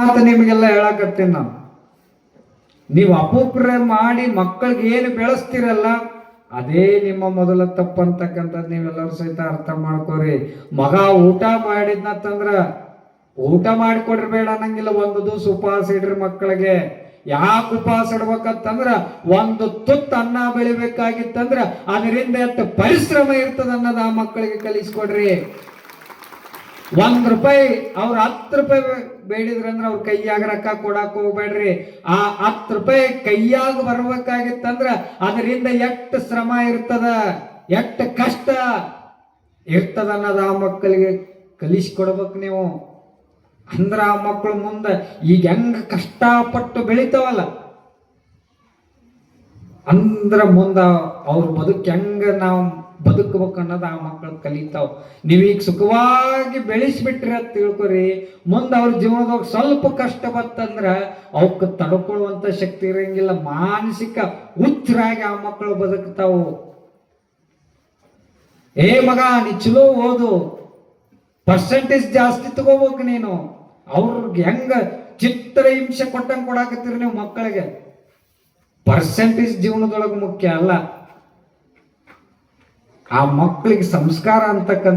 ಅಂತ ನಿಮಗೆಲ್ಲ ಹೇಳಕತ್ತೀನಿ ನಾನು. ನೀವು ಅಪೂಪ್ರೆ ಮಾಡಿ ಮಕ್ಕಳಿಗೆ ಏನು ಬೆಳೆಸ್ತಿರಲ್ಲ ಅದೇ ನಿಮ್ಮ ಮೊದಲ ತಪ್ಪಂತಕ್ಕಂಥದ್ದು ನೀವೆಲ್ಲರೂ ಸಹಿತ ಅರ್ಥ ಮಾಡ್ಕೋರಿ. ಮಗ ಊಟ ಮಾಡಿದ್ನಂತಂದ್ರ ಊಟ ಮಾಡಿಕೊಡ್ರಬೇಡ ಅನ್ನಂಗಿಲ್ಲ, ಒಂದು ದಿವಸ ಉಪವಾಸ ಇಡ್ರಿ ಮಕ್ಕಳಿಗೆ. ಯಾಕೆ ಉಪವಾಸ ಇಡ್ಬೇಕಂತಂದ್ರ ಒಂದು ತುತ್ತು ಅನ್ನ ಬೆಳಿಬೇಕಾಗಿತ್ತಂದ್ರ ಅದರಿಂದ ಎಷ್ಟು ಪರಿಶ್ರಮ ಇರ್ತದ ಅನ್ನೋದು ಆ ಮಕ್ಕಳಿಗೆ ಕಲಿಸ್ಕೊಡ್ರಿ. ₹1 ಅವ್ರ ₹10 ಬೇಡಿದ್ರಂದ್ರ ಅವ್ರ ಕೈಯಾಗ ರೊಕ್ಕ ಕೊಡಾಕ ಹೋಗ್ಬೇಡ್ರಿ. ಆ ₹10 ಕೈಯಾಗ ಬರ್ಬೇಕಾಗಿತ್ತಂದ್ರ ಅದರಿಂದ ಎಷ್ಟು ಶ್ರಮ ಇರ್ತದ, ಎಷ್ಟು ಕಷ್ಟ ಇರ್ತದ ಅನ್ನೋದು ಆ ಮಕ್ಕಳಿಗೆ ಕಲಿಸ್ಕೊಡ್ಬೇಕು ನೀವು. ಅಂದ್ರ ಆ ಮಕ್ಕಳು ಮುಂದೆ ಈಗ ಹೆಂಗ ಕಷ್ಟಪಟ್ಟು ಬೆಳಿತಾವಲ್ಲ ಅಂದ್ರ ಮುಂದ ಅವ್ರ ಬದುಕು ಹೆಂಗ ನಾವು ಬದುಕಬೇಕು ಅನ್ನೋದು ಆ ಮಕ್ಕಳು ಕಲಿತಾವ್. ನೀವೀಗ ಸುಖವಾಗಿ ಬೆಳೆಸ್ಬಿಟ್ರಿ ಅಂತ ತಿಳ್ಕೊರಿ, ಮುಂದೆ ಅವ್ರ ಜೀವನದಾಗ ಸ್ವಲ್ಪ ಕಷ್ಟ ಬತ್ತಂದ್ರ ಅವಕ್ಕೆ ತಡ್ಕೊಳ್ಳುವಂತ ಶಕ್ತಿ ಇರಂಗಿಲ್ಲ, ಮಾನಸಿಕ ಹುಚ್ಚರಾಗಿ ಆ ಮಕ್ಕಳು ಬದುಕ್ತಾವು. ಏ ಮಗ ನೀ ಚಲೋ ಓದು, ಪರ್ಸೆಂಟೇಜ್ ಜಾಸ್ತಿ ತಗೋಬೇಕು ನೀನು. ಅವ್ರಿಗೆ ಹೆಂಗ ಚಿತ್ರ ಹಿಂಸೆ ಕೊಟ್ಟಂಗೆ ಕೊಡಾಕತ್ತೀರಿ ನೀವು ಮಕ್ಕಳಿಗೆ. ಪರ್ಸೆಂಟೇಜ್ ಜೀವನದೊಳಗೆ ಮುಖ್ಯ ಅಲ್ಲ, ಆ ಮಕ್ಕಳಿಗೆ ಸಂಸ್ಕಾರ ಅಂತಕ್ಕಂಥ